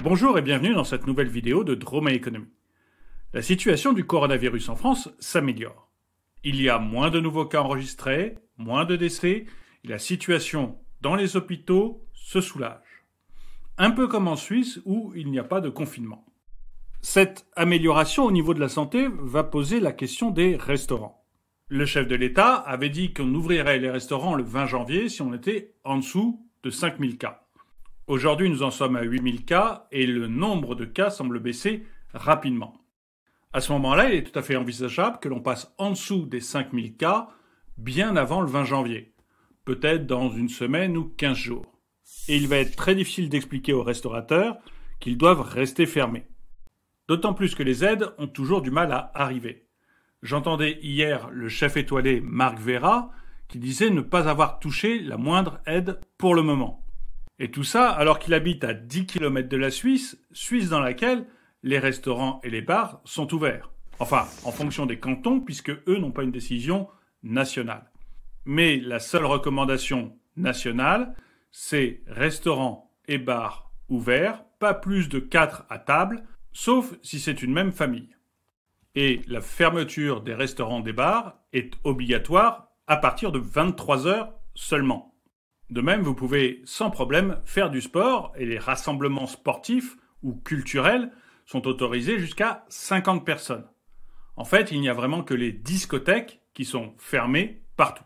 Bonjour et bienvenue dans cette nouvelle vidéo de Drôme Économie. La situation du coronavirus en France s'améliore. Il y a moins de nouveaux cas enregistrés, moins de décès, et la situation dans les hôpitaux se soulage. Un peu comme en Suisse où il n'y a pas de confinement. Cette amélioration au niveau de la santé va poser la question des restaurants. Le chef de l'État avait dit qu'on ouvrirait les restaurants le 20 janvier si on était en dessous de 5000 cas. Aujourd'hui, nous en sommes à 8000 cas et le nombre de cas semble baisser rapidement. À ce moment-là, il est tout à fait envisageable que l'on passe en dessous des 5000 cas bien avant le 20 janvier, peut-être dans une semaine ou 15 jours. Et il va être très difficile d'expliquer aux restaurateurs qu'ils doivent rester fermés. D'autant plus que les aides ont toujours du mal à arriver. J'entendais hier le chef étoilé Marc Vera qui disait ne pas avoir touché la moindre aide pour le moment. Et tout ça alors qu'il habite à 10 km de la Suisse dans laquelle les restaurants et les bars sont ouverts. Enfin, en fonction des cantons, puisque eux n'ont pas une décision nationale. Mais la seule recommandation nationale, c'est restaurants et bars ouverts, pas plus de 4 à table, sauf si c'est une même famille. Et la fermeture des restaurants et des bars est obligatoire à partir de 23 heures seulement. De même, vous pouvez sans problème faire du sport et les rassemblements sportifs ou culturels sont autorisés jusqu'à 50 personnes. En fait, il n'y a vraiment que les discothèques qui sont fermées partout.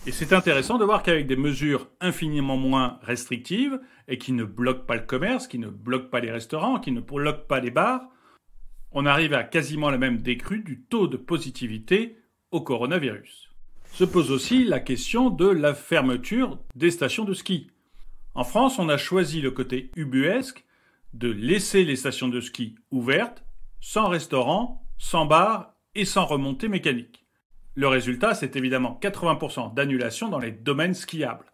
Et c'est intéressant de voir qu'avec des mesures infiniment moins restrictives et qui ne bloquent pas le commerce, qui ne bloquent pas les restaurants, qui ne bloquent pas les bars, on arrive à quasiment la même décrue du taux de positivité au coronavirus. Se pose aussi la question de la fermeture des stations de ski. En France, on a choisi le côté ubuesque de laisser les stations de ski ouvertes, sans restaurant, sans bar et sans remontée mécanique. Le résultat, c'est évidemment 80% d'annulation dans les domaines skiables.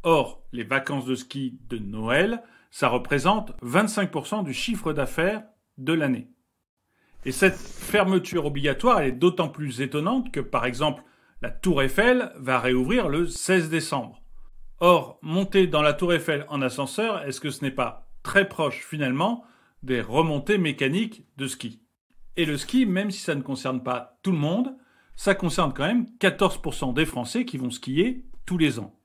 Or, les vacances de ski de Noël, ça représente 25% du chiffre d'affaires de l'année. Et cette fermeture obligatoire, elle est d'autant plus étonnante que, par exemple, la Tour Eiffel va réouvrir le 16 décembre. Or, monter dans la Tour Eiffel en ascenseur, est-ce que ce n'est pas très proche finalement des remontées mécaniques de ski? Et le ski, même si ça ne concerne pas tout le monde, ça concerne quand même 14% des Français qui vont skier tous les ans.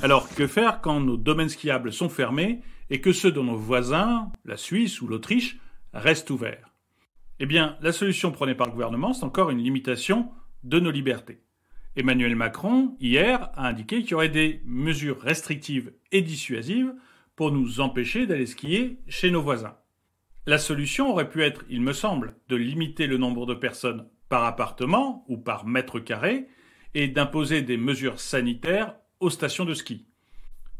Alors, que faire quand nos domaines skiables sont fermés et que ceux de nos voisins, la Suisse ou l'Autriche, restent ouverts? Eh bien, la solution prônée par le gouvernement, c'est encore une limitation de nos libertés. Emmanuel Macron, hier, a indiqué qu'il y aurait des mesures restrictives et dissuasives pour nous empêcher d'aller skier chez nos voisins. La solution aurait pu être, il me semble, de limiter le nombre de personnes par appartement ou par mètre carré et d'imposer des mesures sanitaires aux stations de ski.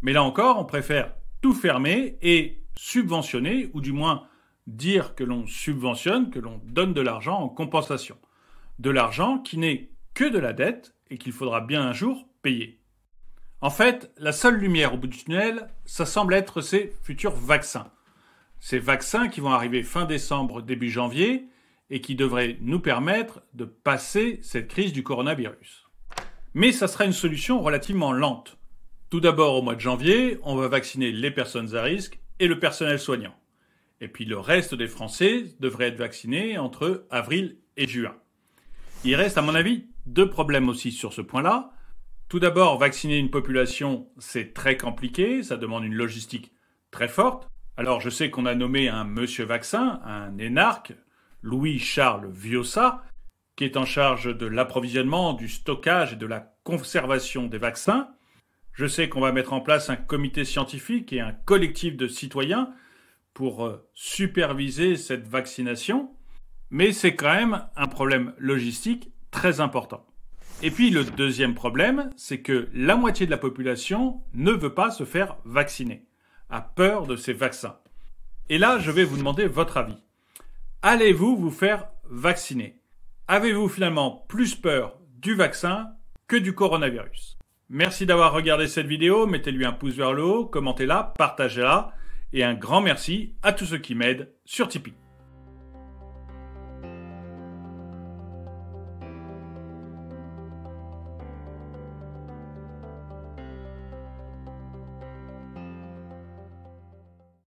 Mais là encore, on préfère tout fermer et subventionner, ou du moins dire que l'on subventionne, que l'on donne de l'argent en compensation. De l'argent qui n'est que de la dette et qu'il faudra bien un jour payer. En fait, la seule lumière au bout du tunnel, ça semble être ces futurs vaccins. Ces vaccins qui vont arriver fin décembre, début janvier, et qui devraient nous permettre de passer cette crise du coronavirus. Mais ça sera une solution relativement lente. Tout d'abord, au mois de janvier, on va vacciner les personnes à risque et le personnel soignant. Et puis le reste des Français devrait être vaccinés entre avril et juin. Il reste, à mon avis, 2 problèmes aussi sur ce point-là. Tout d'abord, vacciner une population, c'est très compliqué, ça demande une logistique très forte. Alors je sais qu'on a nommé un monsieur vaccin, un énarque, Louis-Charles Viossa, qui est en charge de l'approvisionnement, du stockage et de la conservation des vaccins. Je sais qu'on va mettre en place un comité scientifique et un collectif de citoyens pour superviser cette vaccination. Mais c'est quand même un problème logistique très important. Et puis le deuxième problème, c'est que la moitié de la population ne veut pas se faire vacciner, a peur de ces vaccins. Et là, je vais vous demander votre avis. Allez-vous vous faire vacciner? Avez-vous finalement plus peur du vaccin que du coronavirus? Merci d'avoir regardé cette vidéo, mettez-lui un pouce vers le haut, commentez-la, partagez-la, et un grand merci à tous ceux qui m'aident sur Tipeee.